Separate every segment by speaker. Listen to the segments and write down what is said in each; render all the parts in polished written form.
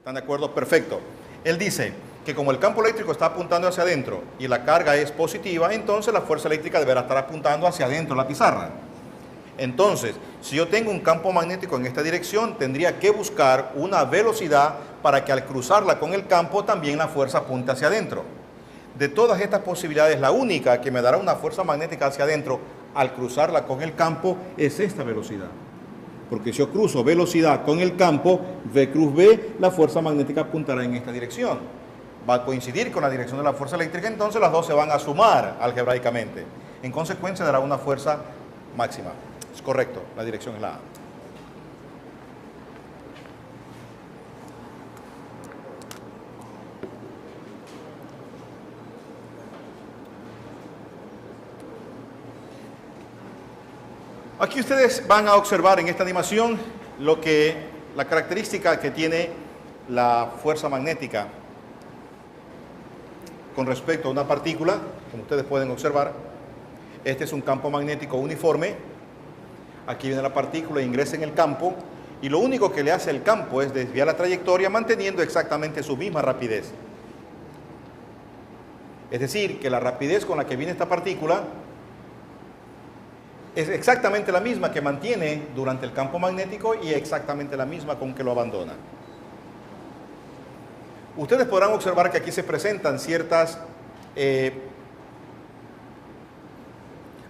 Speaker 1: ¿Están de acuerdo? Perfecto. Él dice que como el campo eléctrico está apuntando hacia adentro y la carga es positiva, entonces la fuerza eléctrica deberá estar apuntando hacia adentro la pizarra. Entonces, si yo tengo un campo magnético en esta dirección, tendría que buscar una velocidad para que al cruzarla con el campo también la fuerza apunte hacia adentro. De todas estas posibilidades, la única que me dará una fuerza magnética hacia adentro al cruzarla con el campo es esta velocidad. Porque si yo cruzo velocidad con el campo, V cruz B, la fuerza magnética apuntará en esta dirección. Va a coincidir con la dirección de la fuerza eléctrica, entonces las dos se van a sumar algebraicamente. En consecuencia, dará una fuerza máxima. Es correcto, la dirección es la A. Aquí ustedes van a observar en esta animación la característica que tiene la fuerza magnética con respecto a una partícula, como ustedes pueden observar. Este es un campo magnético uniforme. Aquí viene la partícula, ingresa en el campo y lo único que le hace el campo es desviar la trayectoria manteniendo exactamente su misma rapidez. Es decir, que la rapidez con la que viene esta partícula es exactamente la misma que mantiene durante el campo magnético y exactamente la misma con que lo abandona. Ustedes podrán observar que aquí se presentan ciertas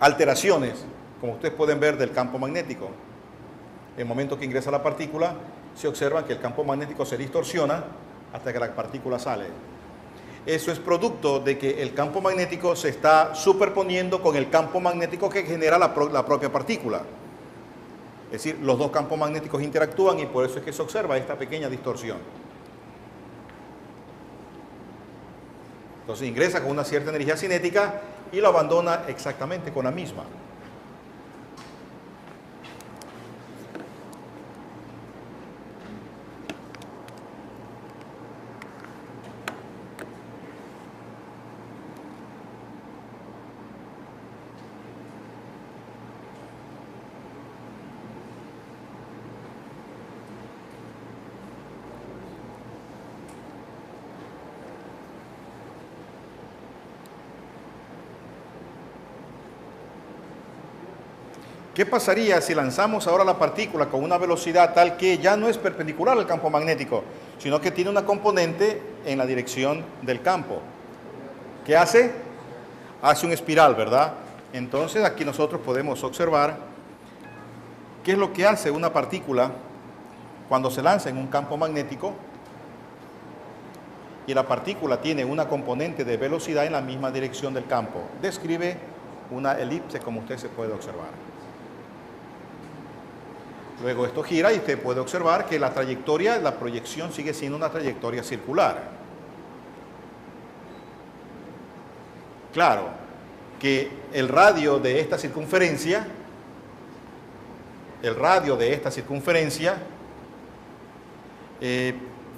Speaker 1: alteraciones, como ustedes pueden ver, del campo magnético. En el momento que ingresa la partícula, se observa que el campo magnético se distorsiona hasta que la partícula sale. Eso es producto de que el campo magnético se está superponiendo con el campo magnético que genera la propia partícula. Es decir, los dos campos magnéticos interactúan y por eso es que se observa esta pequeña distorsión. Entonces ingresa con una cierta energía cinética y lo abandona exactamente con la misma. ¿Qué pasaría si lanzamos ahora la partícula con una velocidad tal que ya no es perpendicular al campo magnético, sino que tiene una componente en la dirección del campo? ¿Qué hace? Hace un espiral, ¿verdad? Entonces aquí nosotros podemos observar qué es lo que hace una partícula cuando se lanza en un campo magnético y la partícula tiene una componente de velocidad en la misma dirección del campo. Describe una elipse, como usted se puede observar. Luego esto gira y usted puede observar que la trayectoria, la proyección sigue siendo una trayectoria circular. Claro que el radio de esta circunferencia,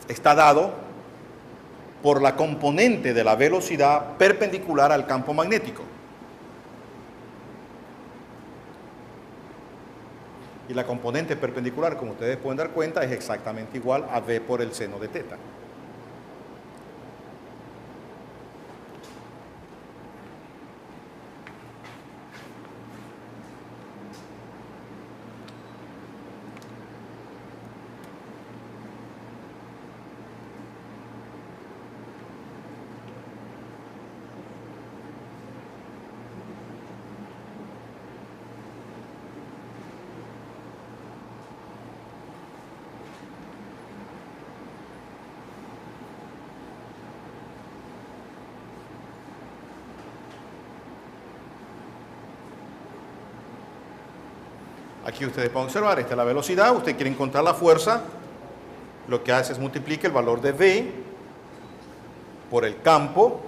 Speaker 1: está dado por la componente de la velocidad perpendicular al campo magnético. Y la componente perpendicular, como ustedes pueden dar cuenta, es exactamente igual a V por el seno de teta. Aquí ustedes pueden observar, esta es la velocidad, usted quiere encontrar la fuerza, lo que hace es multiplica el valor de V por el campo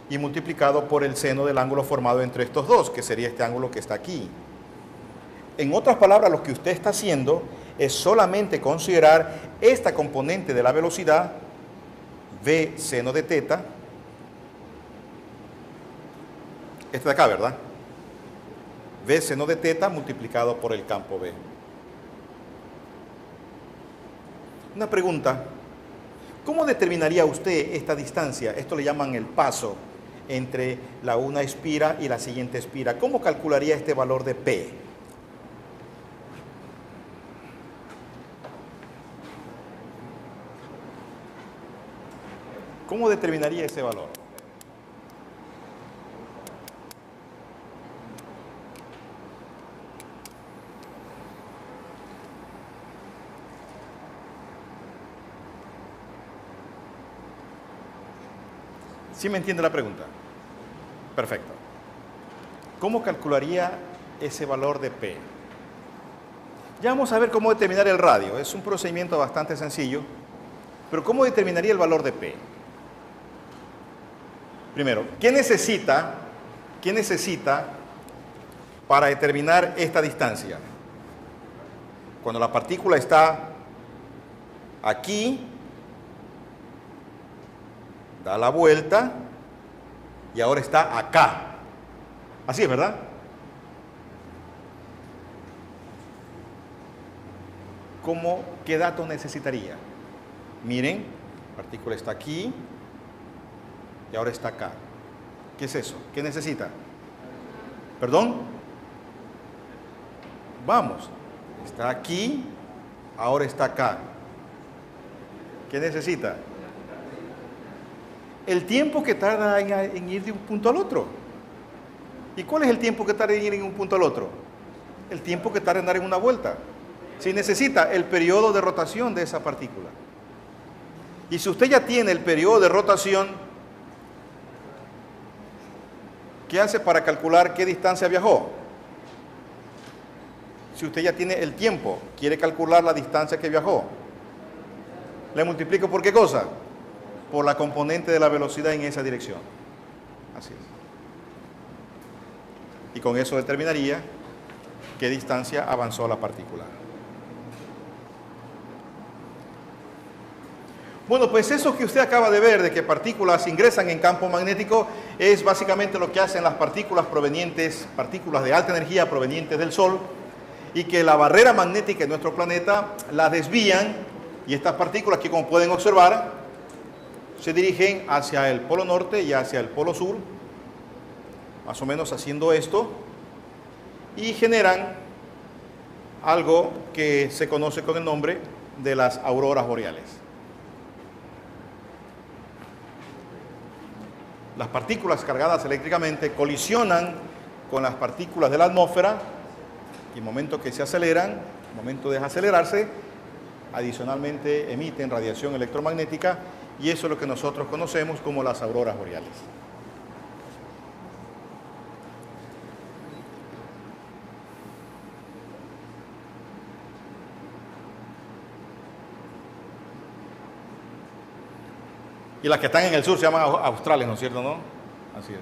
Speaker 1: y multiplicado por el seno del ángulo formado entre estos dos, que sería este ángulo que está aquí. En otras palabras, lo que usted está haciendo es solamente considerar esta componente de la velocidad, V seno de teta, este de acá, ¿verdad? V seno de teta multiplicado por el campo V. Una pregunta. ¿Cómo determinaría usted esta distancia? Esto le llaman el paso entre una espira y la siguiente espira. ¿Cómo calcularía este valor de P? ¿Cómo determinaría ese valor? ¿Sí me entiende la pregunta? Perfecto. ¿Cómo calcularía ese valor de P? Ya vamos a ver cómo determinar el radio. Es un procedimiento bastante sencillo. Pero ¿cómo determinaría el valor de P? Primero, ¿qué necesita para determinar esta distancia? Cuando la partícula está aquí, da la vuelta y ahora está acá. Así es, ¿verdad? ¿Qué datos necesitaría? Miren, la partícula está aquí y ahora está acá. ¿Qué es eso? ¿Qué necesita? ¿Perdón? Vamos. Está aquí, ahora está acá. ¿Qué necesita? El tiempo que tarda en ir de un punto al otro. ¿Y cuál es el tiempo que tarda en ir de un punto al otro? El tiempo que tarda en dar en una vuelta. Si necesita el periodo de rotación de esa partícula. Y si usted ya tiene el periodo de rotación, ¿qué hace para calcular qué distancia viajó? Si usted ya tiene el tiempo, quiere calcular la distancia que viajó, ¿le multiplico por qué cosa? Por la componente de la velocidad en esa dirección. Así es. Y con eso determinaría qué distancia avanzó la partícula. Bueno, pues eso que usted acaba de ver de que partículas ingresan en campo magnético es básicamente lo que hacen las partículas de alta energía provenientes del Sol, y que la barrera magnética de nuestro planeta la desvían, y estas partículas que, como pueden observar, se dirigen hacia el polo norte y hacia el polo sur, más o menos haciendo esto, y generan algo que se conoce con el nombre de las auroras boreales. Las partículas cargadas eléctricamente colisionan con las partículas de la atmósfera, y en el momento que se aceleran, en el momento de acelerarse, adicionalmente emiten radiación electromagnética, y eso es lo que nosotros conocemos como las auroras boreales. Y las que están en el sur se llaman australes, ¿no es cierto, no? Así es.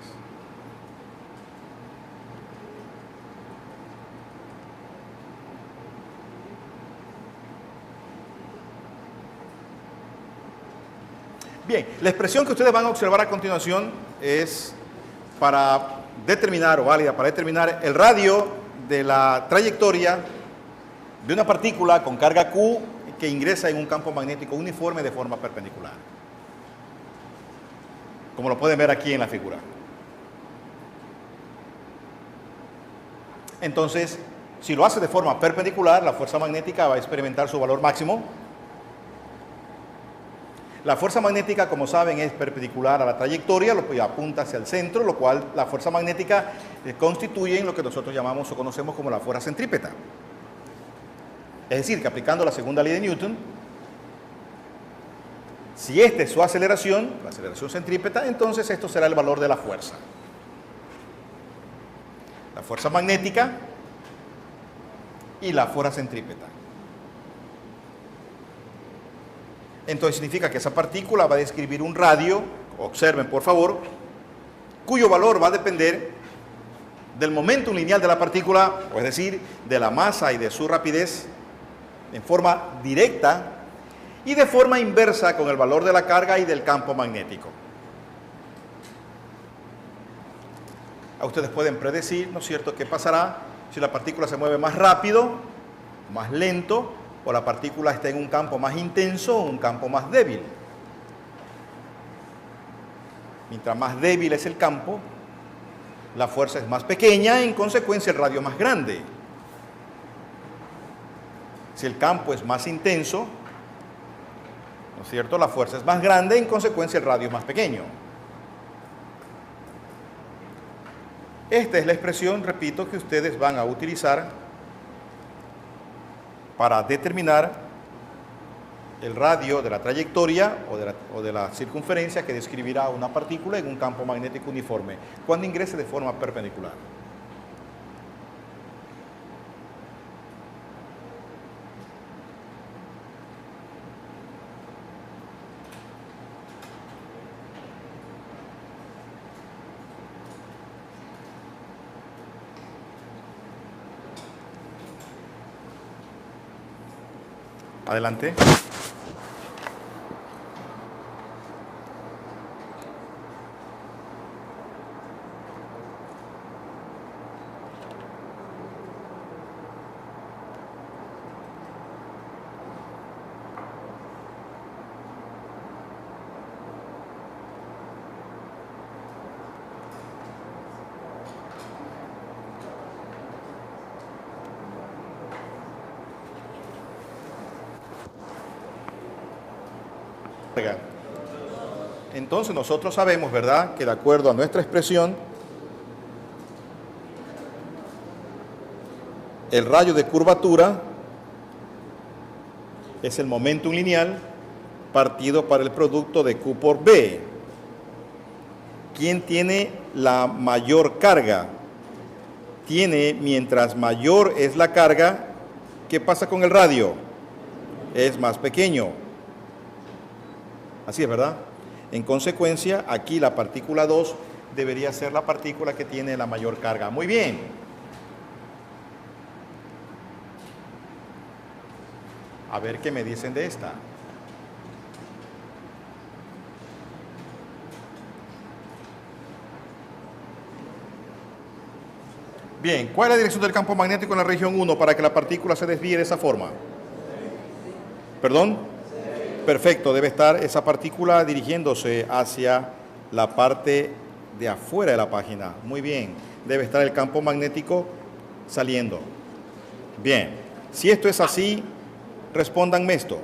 Speaker 1: Bien, la expresión que ustedes van a observar a continuación es para determinar, o válida para determinar el radio de la trayectoria de una partícula con carga Q que ingresa en un campo magnético uniforme de forma perpendicular, como lo pueden ver aquí en la figura. Entonces, si lo hace de forma perpendicular, la fuerza magnética va a experimentar su valor máximo. La fuerza magnética, como saben, es perpendicular a la trayectoria, lo que apunta hacia el centro, lo cual la fuerza magnética constituye en lo que nosotros llamamos o conocemos como la fuerza centrípeta. Es decir, que aplicando la segunda ley de Newton, si esta es su aceleración, la aceleración centrípeta, entonces esto será el valor de la fuerza. La fuerza magnética y la fuerza centrípeta. Entonces significa que esa partícula va a describir un radio, observen por favor, cuyo valor va a depender del momento lineal de la partícula, es decir, de la masa y de su rapidez, en forma directa, y de forma inversa con el valor de la carga y del campo magnético. Ustedes pueden predecir, ¿no es cierto?, qué pasará si la partícula se mueve más rápido, más lento o la partícula está en un campo más intenso o un campo más débil. Mientras más débil es el campo, la fuerza es más pequeña, en consecuencia el radio más grande. Si el campo es más intenso, ¿no es cierto?, la fuerza es más grande, en consecuencia el radio es más pequeño. Esta es la expresión, repito, que ustedes van a utilizar para determinar el radio de la trayectoria o de la circunferencia que describirá una partícula en un campo magnético uniforme cuando ingrese de forma perpendicular. Adelante. Entonces nosotros sabemos, ¿verdad?, que de acuerdo a nuestra expresión, el radio de curvatura es el momentum lineal partido para el producto de Q por B. ¿Quién tiene la mayor carga? Mientras mayor es la carga, ¿qué pasa con el radio? Es más pequeño. Así es, ¿verdad? En consecuencia, aquí la partícula 2 debería ser la partícula que tiene la mayor carga. Muy bien. A ver qué me dicen de esta. Bien, ¿cuál es la dirección del campo magnético en la región 1 para que la partícula se desvíe de esa forma? ¿Perdón? Perfecto, debe estar esa partícula dirigiéndose hacia la parte de afuera de la página. Muy bien, debe estar el campo magnético saliendo. Bien, si esto es así, respóndanme esto.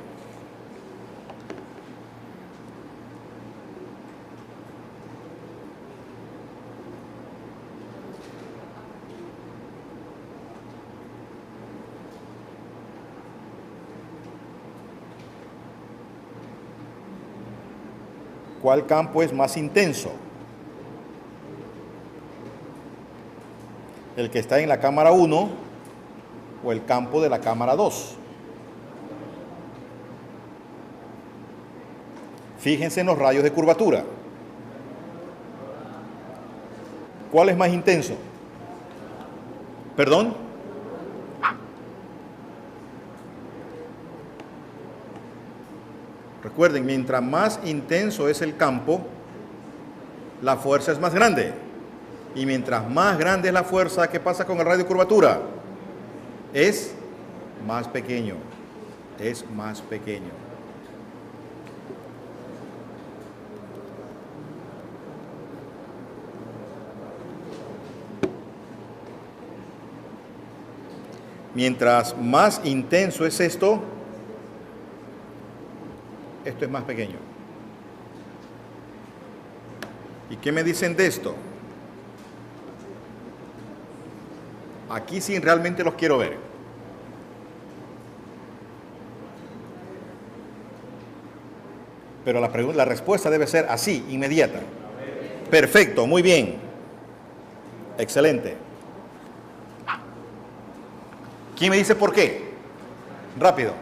Speaker 1: ¿Cuál campo es más intenso? ¿El que está en la cámara 1 o el campo de la cámara 2? Fíjense en los rayos de curvatura. ¿Cuál es más intenso? ¿Perdón? Recuerden, mientras más intenso es el campo, la fuerza es más grande. Y mientras más grande es la fuerza, ¿qué pasa con el radio de curvatura? Es más pequeño. Es más pequeño. Mientras más intenso es esto es más pequeño. ¿Y qué me dicen de esto? Aquí sí realmente los quiero ver. Pero la respuesta debe ser así, inmediata. Perfecto, muy bien. Excelente. ¿Quién me dice por qué? Rápido.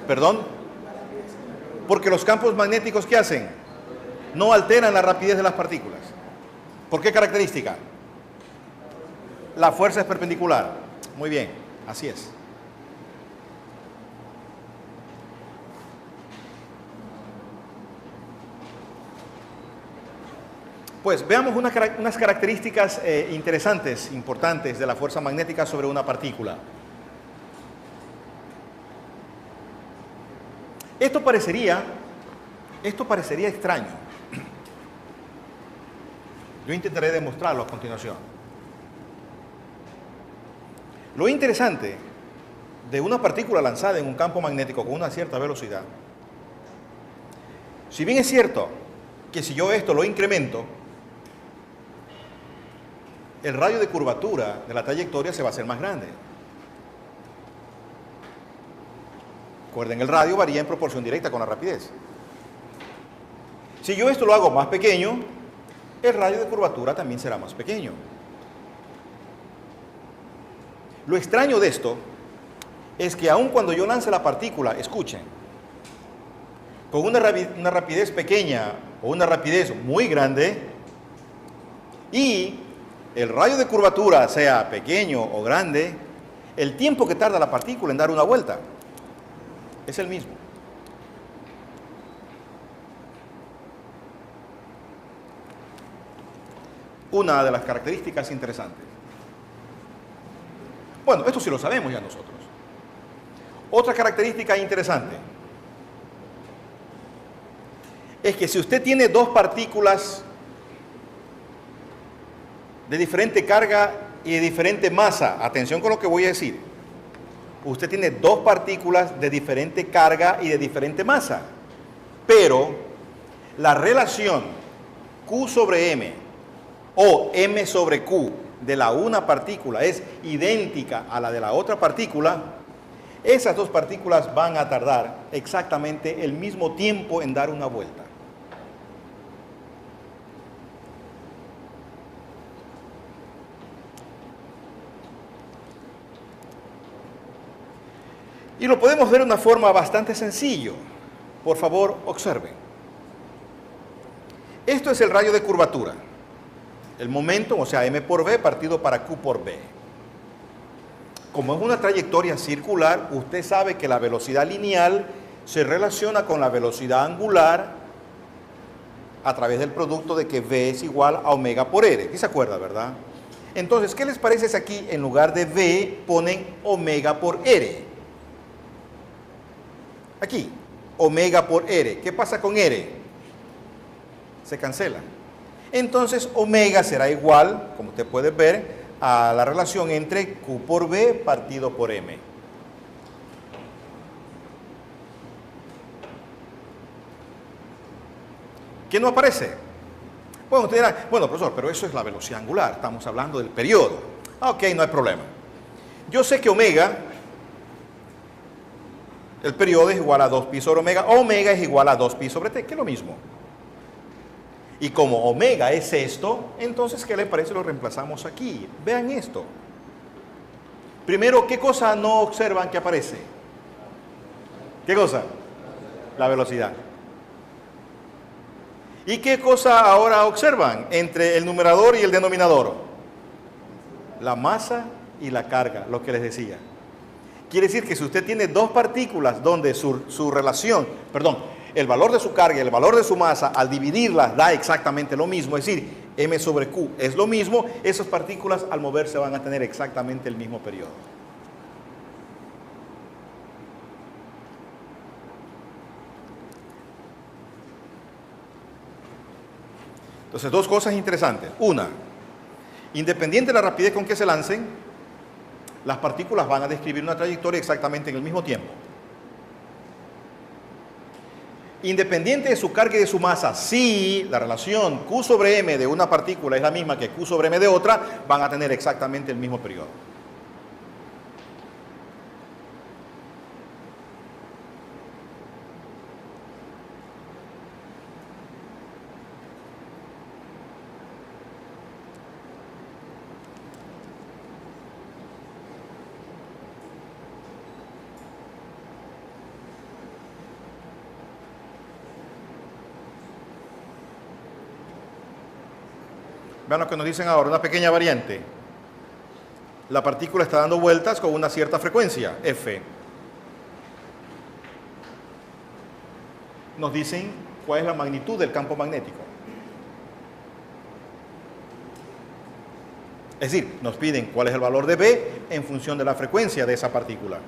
Speaker 1: ¿Perdón? Porque los campos magnéticos, ¿qué hacen? No alteran la rapidez de las partículas. ¿Por qué característica? La fuerza es perpendicular. Muy bien, así es. Pues veamos unas características interesantes, importantes de la fuerza magnética sobre una partícula. Esto parecería extraño. Yo intentaré demostrarlo a continuación. Lo interesante de una partícula lanzada en un campo magnético con una cierta velocidad, si bien es cierto que si yo esto lo incremento, el radio de curvatura de la trayectoria se va a hacer más grande. Recuerden, el radio varía en proporción directa con la rapidez. Si yo esto lo hago más pequeño, el radio de curvatura también será más pequeño. Lo extraño de esto es que aun cuando yo lance la partícula, escuchen, con una rapidez pequeña o una rapidez muy grande, y el radio de curvatura sea pequeño o grande, el tiempo que tarda la partícula en dar una vuelta es el mismo. Una de las características interesantes. Bueno, esto sí lo sabemos ya nosotros. Otra característica interesante es que si usted tiene dos partículas de diferente carga y de diferente masa, atención con lo que voy a decir, usted tiene dos partículas de diferente carga y de diferente masa, pero la relación Q sobre M o M sobre Q de la una partícula es idéntica a la de la otra partícula, esas dos partículas van a tardar exactamente el mismo tiempo en dar una vuelta. Y lo podemos ver de una forma bastante sencilla. Por favor, observen. Esto es el radio de curvatura. El momento, o sea, M por V partido para Q por V. Como es una trayectoria circular, usted sabe que la velocidad lineal se relaciona con la velocidad angular a través del producto de que V es igual a omega por R. ¿Sí se acuerda, verdad? Entonces, ¿qué les parece si aquí en lugar de V ponen omega por R? Aquí, omega por R. ¿Qué pasa con R? Se cancela. Entonces, omega será igual, como usted puede ver, a la relación entre Q por V partido por M. ¿Qué no aparece? Bueno, usted dirá, bueno, profesor, pero eso es la velocidad angular, estamos hablando del periodo. Ok, no hay problema. Yo sé que omega, el periodo es igual a 2pi sobre omega, omega es igual a 2pi sobre t, que es lo mismo. Y como omega es esto, entonces, ¿qué le parece si lo reemplazamos aquí? Vean esto. Primero, ¿qué cosa no observan que aparece? ¿Qué cosa? La velocidad. ¿Y qué cosa ahora observan entre el numerador y el denominador? La masa y la carga, lo que les decía. Quiere decir que si usted tiene dos partículas donde su relación, el valor de su carga y el valor de su masa, al dividirlas da exactamente lo mismo, es decir, M sobre Q es lo mismo, esas partículas al moverse van a tener exactamente el mismo periodo. Entonces, dos cosas interesantes. Una, independiente de la rapidez con que se lancen, las partículas van a describir una trayectoria exactamente en el mismo tiempo. Independiente de su carga y de su masa, si la relación Q sobre M de una partícula es la misma que Q sobre M de otra, van a tener exactamente el mismo periodo. Vean lo que nos dicen ahora, una pequeña variante. La partícula está dando vueltas con una cierta frecuencia, F. Nos dicen cuál es la magnitud del campo magnético. Es decir, nos piden cuál es el valor de B en función de la frecuencia de esa partícula.